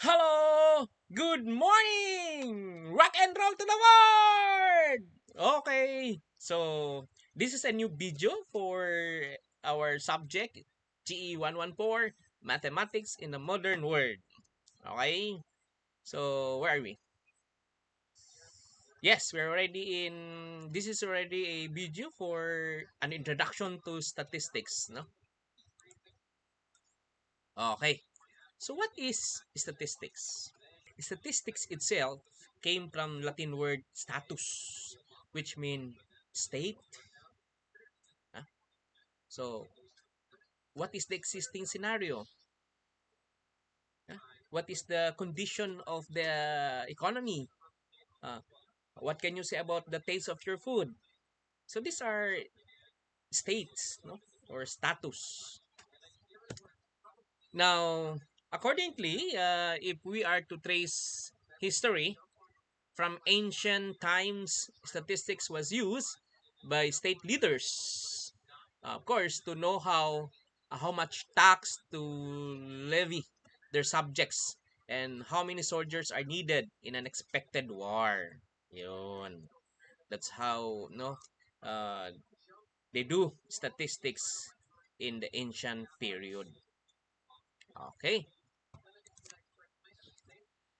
Hello! Good morning! Rock and roll to the world! Okay, so this is a new video for our subject, GE 114, Mathematics in the Modern World. Okay, so where are we? Yes, we're already in. This is already a video for an introduction to statistics. No? Okay, so what is statistics? Statistics itself came from Latin word status, which mean state. Huh? So, what is the existing scenario? Huh? What is the condition of the economy? Uh, what can you say about the taste of your food? So these are states, no, or status. Now, accordingly, if we are to trace history from ancient times, statistics was used by state leaders, of course, to know how much tax to levy their subjects and how many soldiers are needed in an expected war. Yun. That's how no uh, they do statistics in the ancient period. Okay.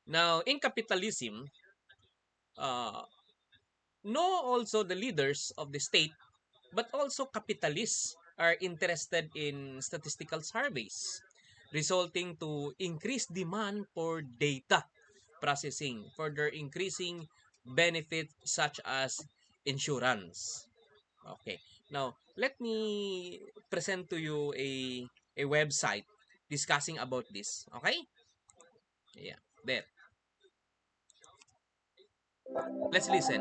Now, in capitalism, uh, no also the leaders of the state but also capitalists are interested in statistical surveys, resulting to increased demand for data processing, further increasing benefits such as insurance. Okay. Now, let me present to you a website discussing about this. Okay? Yeah. There. Let's listen.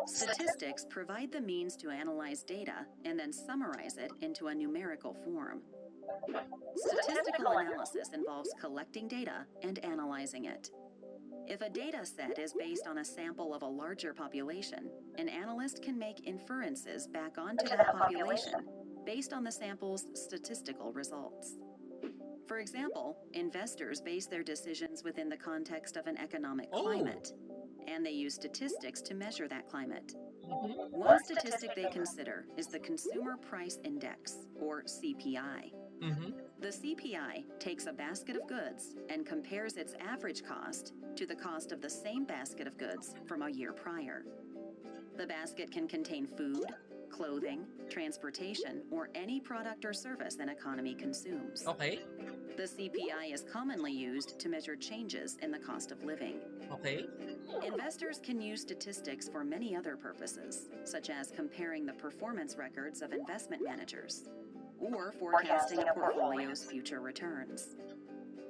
Statistics provide the means to analyze data and then summarize it into a numerical form. Statistical analysis involves collecting data and analyzing it. If a data set is based on a sample of a larger population, an analyst can make inferences back onto that population based on the sample's statistical results. For example, investors base their decisions within the context of an economic Oh. climate, and they use statistics to measure that climate. Mhm. One statistic they consider is the Consumer Price Index, or CPI. Mhm. The CPI takes a basket of goods and compares its average cost to the cost of the same basket of goods from a year prior. The basket can contain food, clothing, transportation, or any product or service an economy consumes. Okay. The CPI is commonly used to measure changes in the cost of living. Okay. Investors can use statistics for many other purposes, such as comparing the performance records of investment managers or forecasting a portfolio's future returns.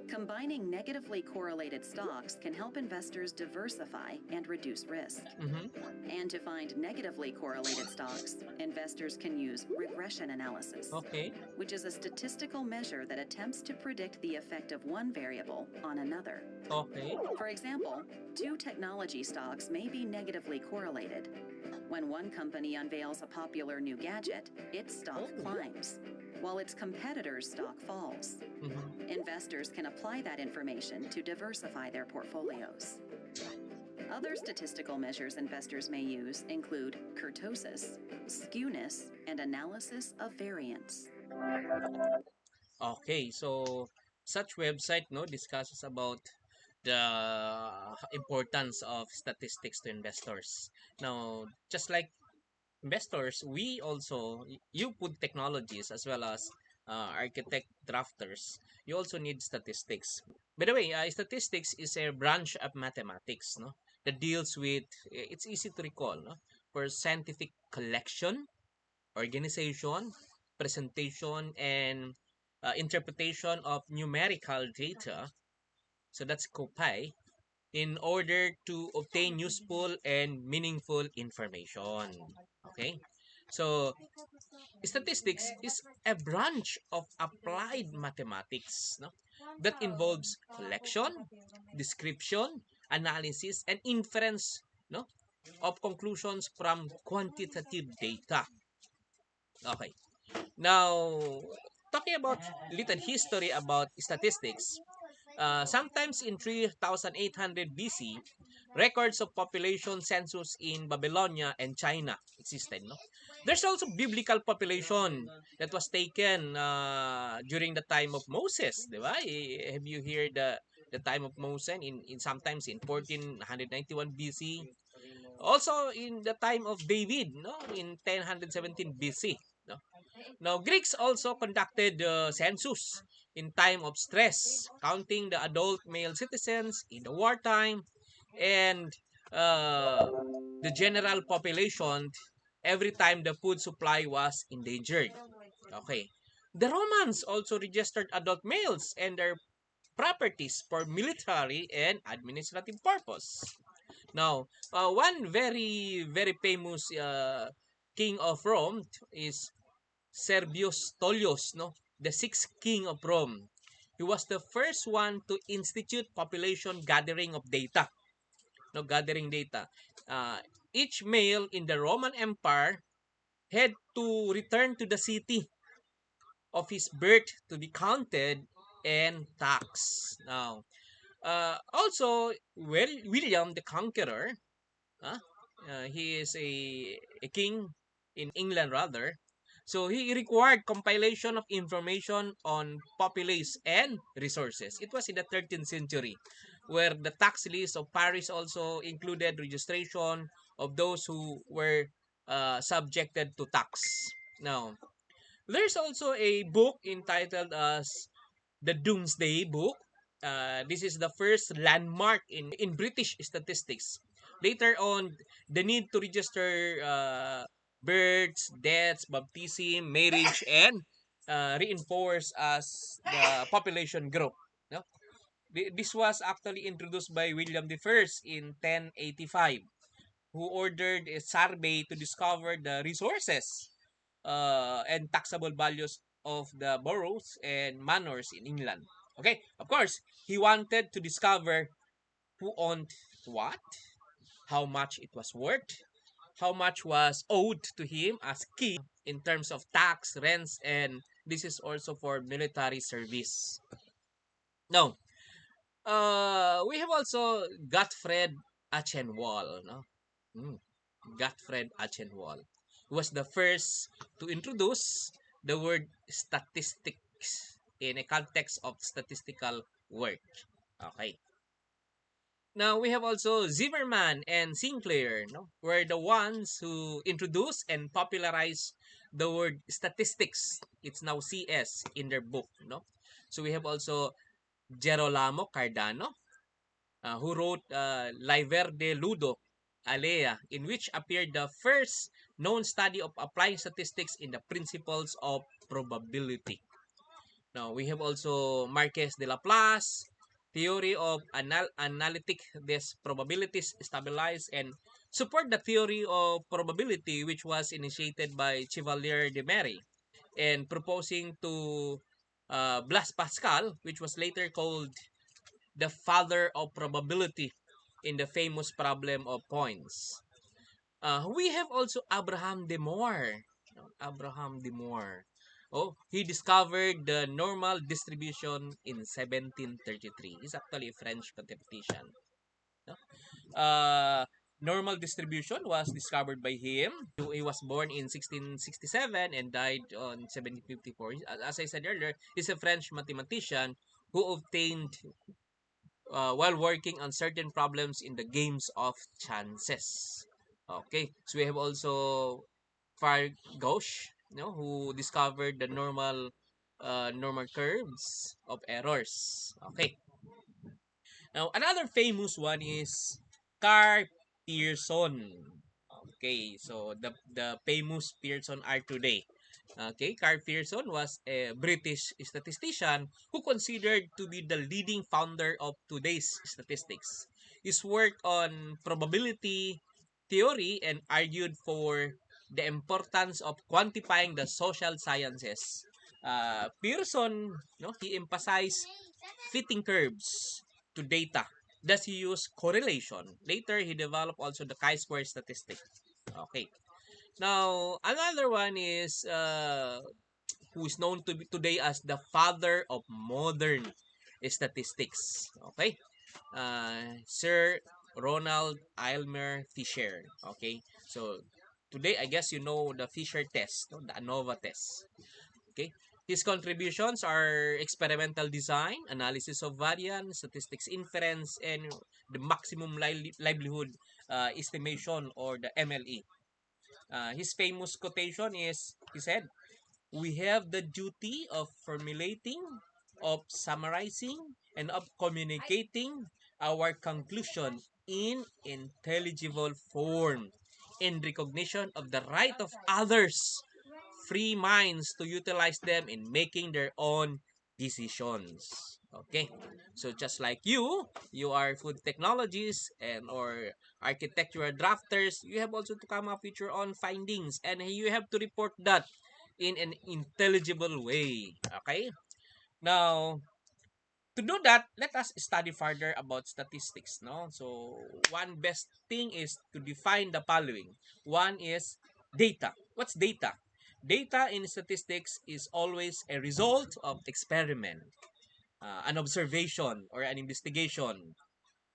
Combining negatively correlated stocks can help investors diversify and reduce risk. Mhm. And to find negatively correlated stocks, investors can use regression analysis, Okay. which is a statistical measure that attempts to predict the effect of one variable on another. Okay. For example, two technology stocks may be negatively correlated. When one company unveils a popular new gadget, its stock climbs, while its competitor's stock falls. Mhm. Investors can apply that information to diversify their portfolios. Other statistical measures investors may use include kurtosis, skewness, and analysis of variance. Okay, so such website no discusses about the importance of statistics to investors. Now, just like investors, we also you put technologies as well as architect drafters. You also need statistics. By the way, statistics is a branch of mathematics, no, that deals with it's easy to recall, no, for scientific collection, organization, presentation, and interpretation of numerical data. So that's COPI in order to obtain useful and meaningful information. Okay? So, statistics is a branch of applied mathematics, no, that involves collection, description, analysis, and inference, no, of conclusions from quantitative data. Okay. Now, talking about little history about statistics, sometimes in 3800 BC, records of population census in Babylonia and China existed. No? There's also biblical population that was taken during the time of Moses. Diba? Have you heard the time of Moses in sometimes in 1491 BC? Also in the time of David, no, in 1017 BC. No? Now, Greeks also conducted the census in time of stress, counting the adult male citizens in the wartime and uh, the general population every time the food supply was endangered. Okay. The Romans also registered adult males and their properties for military and administrative purpose. Now, one very famous king of Rome is Servius Tullius, no, the sixth king of Rome. He was the first one to institute population gathering of data. No, gathering data. Uh, each male in the Roman Empire had to return to the city of his birth to be counted and taxed. Now, also, William the Conqueror, huh? He is a king in England rather. So he required compilation of information on populace and resources. It was in the 13th century where the tax list of Paris also included registration of those who were subjected to tax. Now, there's also a book entitled as the Doomsday Book. This is the first landmark in British statistics. Later on, the need to register births, deaths, baptism, marriage, and reinforce as the population group. No? This was actually introduced by William the First in 1085, who ordered a survey to discover the resources and taxable values of the boroughs and manors in England. Okay, of course, he wanted to discover who owned what, how much it was worth, how much was owed to him as king in terms of tax, rents, and this is also for military service. Now, we have also Gottfried Achenwall. No? Mm. Gottfried Achenwall was the first to introduce the word statistics in a context of statistical work. Okay. Now we have also Zimmerman and Sinclair, no, were the ones who introduced and popularized the word statistics. It's now CS in their book, no. So we have also Gerolamo Cardano, who wrote Liber de Ludo Alea, in which appeared the first known study of applying statistics in the principles of probability. Now, we have also Marquez de Laplace, theory of analytic these probabilities stabilize and support the theory of probability which was initiated by Chevalier de Mery and proposing to Blaise Pascal, which was later called the father of probability in the famous problem of points. We have also Abraham de Moore. Abraham de Moore. Oh, he discovered the normal distribution in 1733. He's actually a French mathematician. No? Normal distribution was discovered by him. He was born in 1667 and died on 1754. As I said earlier, he's a French mathematician who obtained while working on certain problems in the games of chances. Okay, so we have also Fargosh, who discovered the normal curves of errors. Okay, now another famous one is Carl Pearson. Okay, so the famous Pearson are today. Okay, Carl Pearson was a British statistician who considered to be the leading founder of today's statistics. His work on probability theory and argued for the importance of quantifying the social sciences. Pearson, he emphasized fitting curves to data. Thus, he used correlation. Later, he developed also the chi-square statistic. Okay. Now, another one is who is known to be today as the father of modern statistics. Okay? Sir Ronald Aylmer Fisher. Okay? So, today, I guess you know the Fisher test, no? The ANOVA test. Okay? His contributions are experimental design, analysis of variance, statistics inference, and the maximum livelihood estimation, or the MLE. His famous quotation is, he said, "We have the duty of formulating, of summarizing, and of communicating our conclusion in intelligible form, in recognition of the right of others, free minds, to utilize them in making their own decisions." Okay, so just like you are food technologists and or architectural drafters, you have also to come up with your own findings, and you have to report that in an intelligible way. Okay, now to do that, let us study further about statistics. No, so one best thing is to define the following. One is data. What's data? Data in statistics is always a result of experiment, an observation, or an investigation.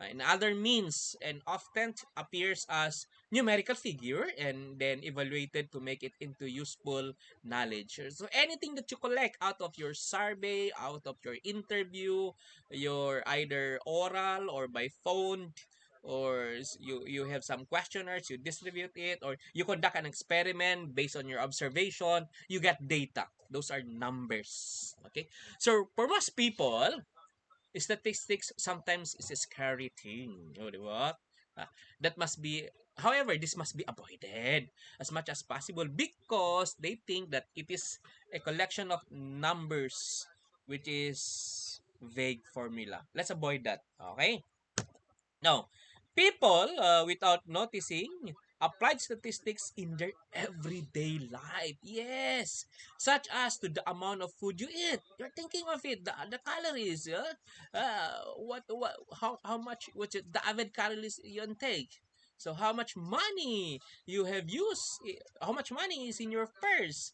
In other means, and often appears as numerical figure and then evaluated to make it into useful knowledge. So anything that you collect out of your survey, out of your interview, your either oral or by phone, or you have some questionnaires, you distribute it, or you conduct an experiment based on your observation, you get data. Those are numbers. Okay, so for most people, statistics sometimes is a scary thing. O, di ba? That must be, however, this must be avoided as much as possible because they think that it is a collection of numbers which is vague formula. Let's avoid that. Okay? Now, people, without noticing, applied statistics in their everyday life. Yes, such as to the amount of food you eat. You're thinking of it, the calories. How much, what's it, the average calories you intake. So how much money you have used? How much money is in your purse?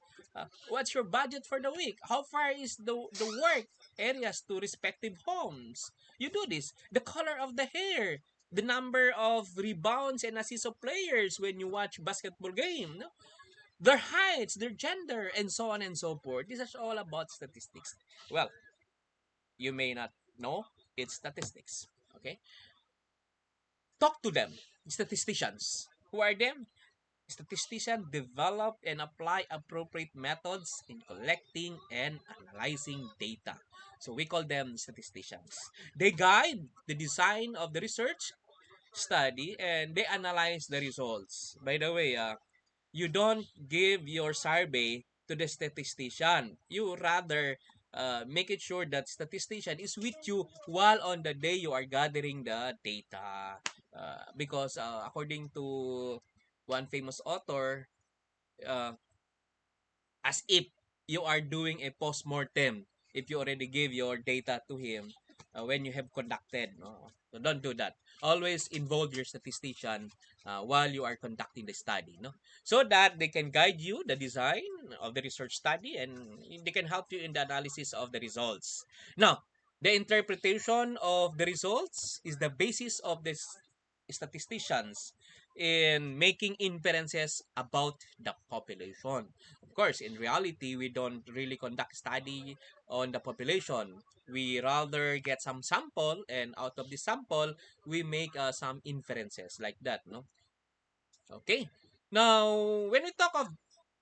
What's your budget for the week? How far is the work areas to respective homes? You do this. The color of the hair, the number of rebounds and assists of players when you watch basketball game, no? Their heights, their gender, and so on and so forth. This is all about statistics. Well, you may not know it's statistics. Okay, talk to them. Statisticians. Who are them? Statisticians develop and apply appropriate methods in collecting and analyzing data. So we call them statisticians. They guide the design of the research study and they analyze the results. By the way, you don't give your survey to the statistician. You rather make it sure that statistician is with you while on the day you are gathering the data. Because according to one famous author, uh, as if you are doing a post-mortem if you already gave your data to him when you have conducted. No? So don't do that. Always involve your statistician while you are conducting the study. No? So that they can guide you the design of the research study and they can help you in the analysis of the results. Now, the interpretation of the results is the basis of the statisticians in making inferences about the population. Of course, in reality, we don't really conduct study on the population. We rather get some sample, and out of the sample, we make some inferences like that. No, okay. Now, when we talk of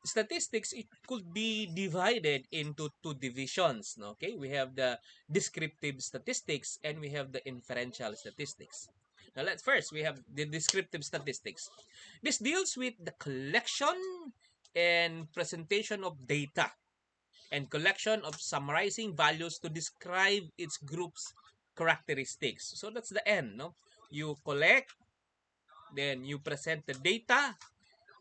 statistics, it could be divided into two divisions. No? Okay, we have the descriptive statistics and we have the inferential statistics. Now, let's first we have the descriptive statistics. This deals with the collection and presentation of data and collection of summarizing values to describe its group's characteristics. So that's the end. No, you collect, then you present the data,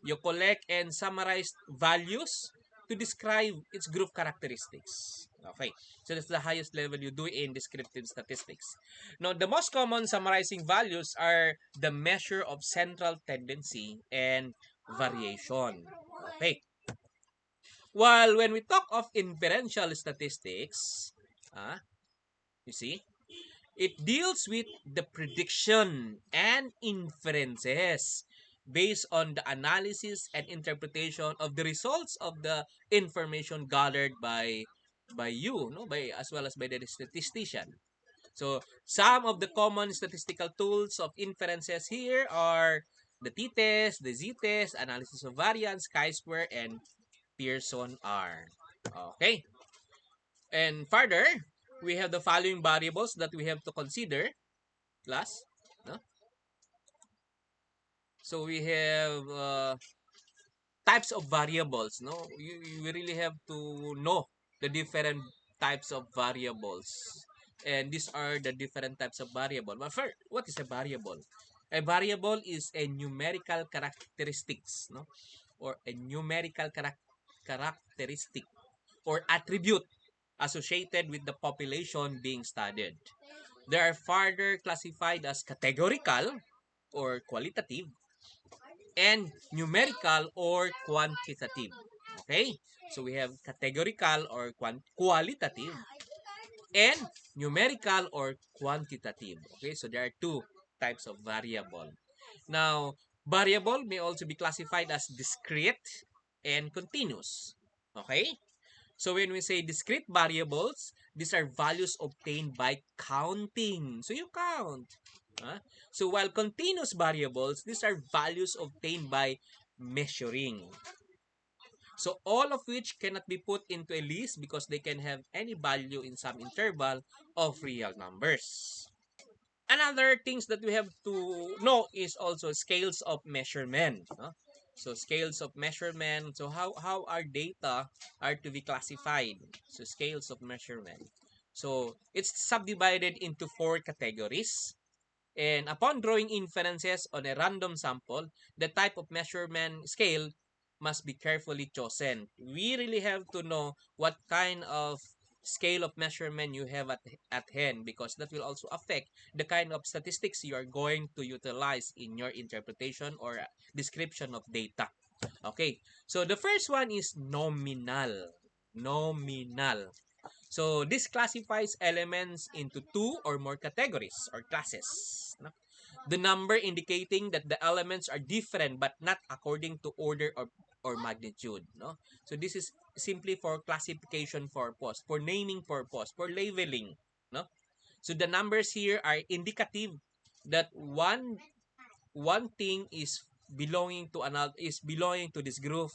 you collect and summarize values to describe its group characteristics. Okay, so that's the highest level you do in descriptive statistics. Now, the most common summarizing values are the measure of central tendency and variation. Okay, While when we talk of inferential statistics, you see, it deals with the prediction and inferences based on the analysis and interpretation of the results of the information gathered by you, no, by as well as by the statistician. So some of the common statistical tools of inferences here are the t-test, the z-test, analysis of variance, chi-square, and Pearson R. Okay. And further, we have the following variables that we have to consider. Class. No? So we have types of variables. No, you really have to know the different types of variables, and these are the different types of variable. But first, what is a variable? A variable is a numerical characteristics, no, or a numerical characteristic or attribute associated with the population being studied. They are further classified as categorical or qualitative and numerical or quantitative. Okay? So we have categorical or qualitative and numerical or quantitative. Okay? So there are two types of variable. Now, variable may also be classified as discrete and continuous. Okay? So when we say discrete variables, these are values obtained by counting. So you count. Huh? So while continuous variables, these are values obtained by measuring. So all of which cannot be put into a list because they can have any value in some interval of real numbers. Another things that we have to know is also scales of measurement. No? So scales of measurement. So how our data are to be classified. So scales of measurement. So it's subdivided into 4 categories. And upon drawing inferences on a random sample, the type of measurement scale must be carefully chosen. We really have to know what kind of scale of measurement you have at hand because that will also affect the kind of statistics you are going to utilize in your interpretation or description of data. Okay, so the first one is nominal. Nominal. So this classifies elements into 2 or more categories or classes. No? The number indicating that the elements are different but not according to order or magnitude. No? So this is simply for classification purpose, for naming purpose, for labeling. No? So the numbers here are indicative that one thing is belonging to another, is belonging to this group,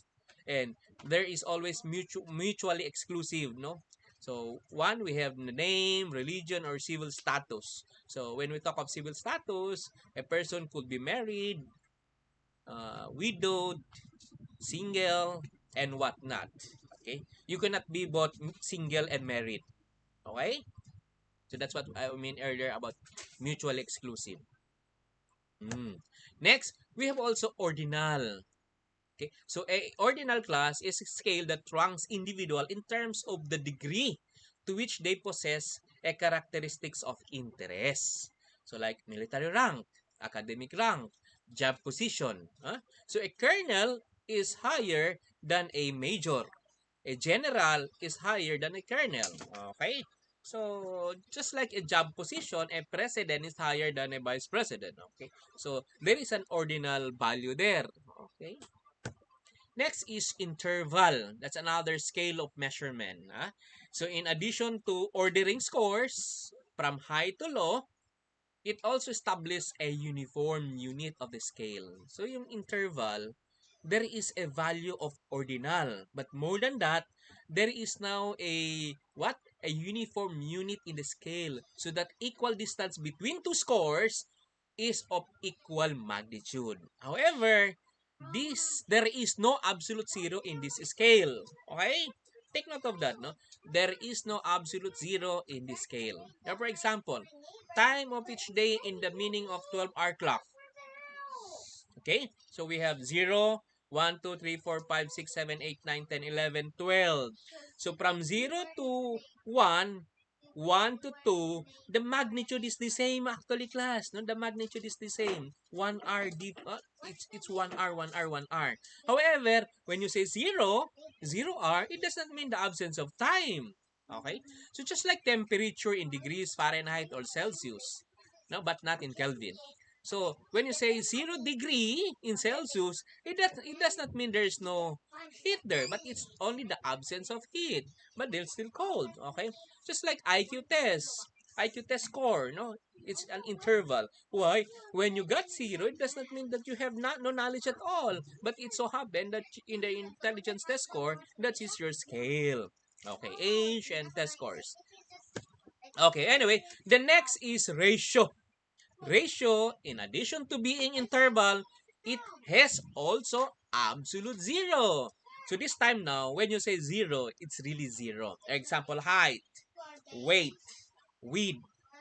and there is always mutually exclusive, no. So one, we have the name, religion, or civil status. So when we talk of civil status, a person could be married, widowed, single, and whatnot. Okay, you cannot be both single and married. Okay, so that's what I mean earlier about mutually exclusive. Next, we have also ordinal. Okay, so a ordinal class is a scale that ranks individual in terms of the degree to which they possess a characteristics of interest. So like military rank, academic rank, job position. So a colonel is higher than a major. A general is higher than a colonel. Okay? So, just like a job position, a president is higher than a vice president. Okay? So, there is an ordinal value there. Okay? Next is interval. That's another scale of measurement. So, in addition to ordering scores from high to low, it also establishes a uniform unit of the scale. So, yung interval, there is a value of ordinal. But more than that, there is now a what? A uniform unit in the scale so that equal distance between two scores is of equal magnitude. However, there is no absolute zero in this scale. Okay? Take note of that, no? There is no absolute zero in this scale. Now, for example, time of each day in the meaning of 12-hour clock. Okay? So we have 0, 1, 2, 3, 4, 5, 6, 7, 8, 9, 10, 11, 12. So from 0 to 1, 1 to 2, the magnitude is the same actually, class. No, the magnitude is the same. 1 hour deep. It's 1 hour, 1 hour, 1 hour. However, when you say 0, 0 hour, it does not mean the absence of time. Okay? So just like temperature in degrees Fahrenheit or Celsius, no, but not in Kelvin. So when you say 0 degree in Celsius, it does not mean there is no heat there, but it's only the absence of heat. But they're still cold. Okay? Just like IQ test score, no? It's an interval. Why? When you got 0, it does not mean that you have no knowledge at all. But it so happened that in the intelligence test score, that is your scale. Okay, age and test scores. Okay, anyway, the next is ratio. Ratio, in addition to being interval, it has also absolute zero. So this time now, when you say zero, it's really zero. Example, height, weight, with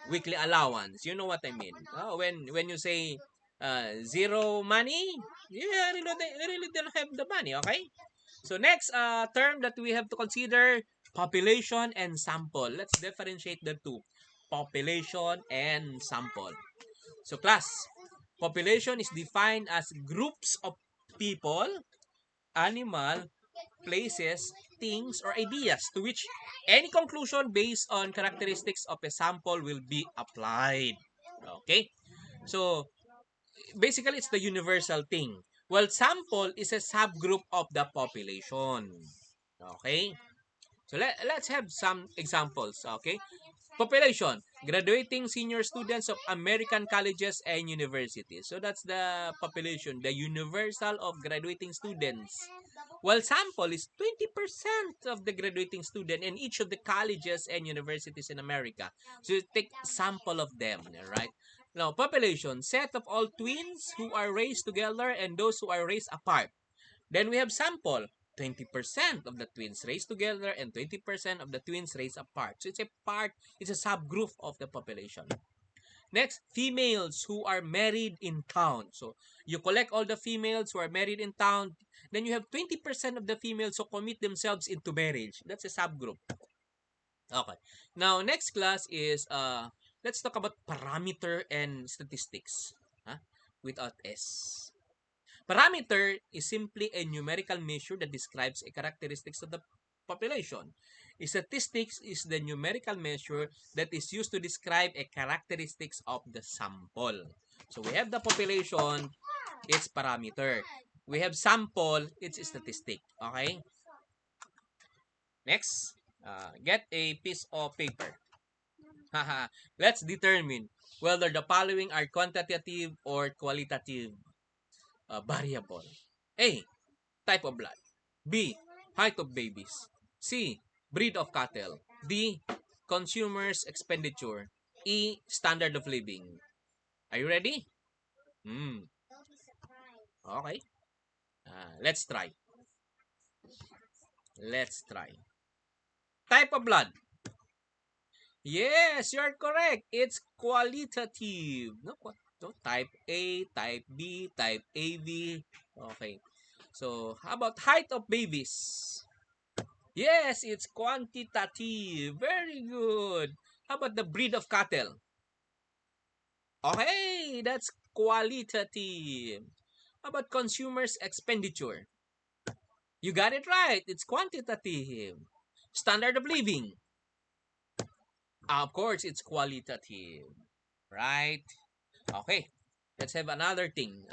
weekly allowance. You know what I mean? When you say zero money, you really don't have the money, okay? So next term that we have to consider, population and sample. Let's differentiate the two. Population and sample. So class, population is defined as groups of people, animal, places, things, or ideas to which any conclusion based on characteristics of a sample will be applied. Okay? So, basically, it's the universal thing. Well, sample is a subgroup of the population. Okay? So, let's have some examples. Okay? Population, graduating senior students of American colleges and universities. So that's the population, the universal of graduating students. While sample is 20% of the graduating student in each of the colleges and universities in America. So you take sample of them, right? Now, population, set of all twins who are raised together and those who are raised apart. Then we have sample, 20% of the twins raised together and 20% of the twins raised apart. So it's a subgroup of the population. Next, females who are married in town. So you collect all the females who are married in town. Then you have 20% of the females who commit themselves into marriage. That's a subgroup. Okay. Now, next class is, let's talk about parameter and statistics. Huh? Without S. Parameter is simply a numerical measure that describes a characteristics of the population. Statistics is the numerical measure that is used to describe a characteristics of the sample. So we have the population, it's parameter. We have sample, it's statistic. Okay? Next, get a piece of paper. Let's determine whether the following are quantitative or qualitative variable. A. Type of blood. B. Height of babies. C. Breed of cattle. D. Consumers' expenditure. E. Standard of living. Are you ready? Okay. Let's try. Let's try. Type of blood. Yes, you're correct. It's qualitative. No, type A, type B, type AB. Okay. So, how about height of babies? Yes, it's quantitative. Very good. How about the breed of cattle? Okay, that's qualitative. How about consumers' expenditure? You got it right. It's quantitative. Standard of living? Of course, it's qualitative. Right? Okay. Let's have another thing.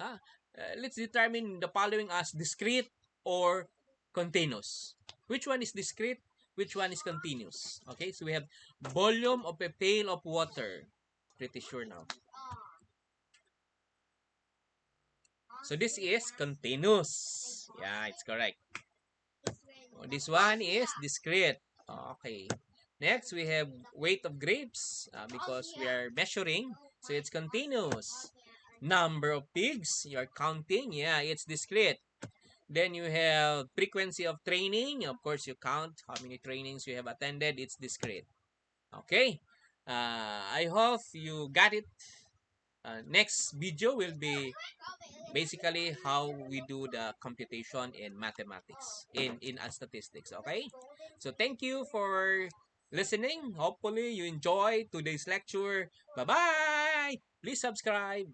Let's determine the following as discrete or continuous. Which one is discrete? Which one is continuous? Okay, so we have volume of a pail of water. Pretty sure now. So this is continuous. Yeah, it's correct. This one is discrete. Okay. Next, we have weight of grapes because we are measuring. So it's continuous. Number of pigs, you're counting. Yeah, it's discrete. Then you have frequency of training. Of course, you count how many trainings you have attended. It's discrete. Okay. I hope you got it. Next video will be basically how we do the computation in mathematics, in statistics. Okay. So thank you for listening. Hopefully you enjoy today's lecture. Bye bye. Please subscribe.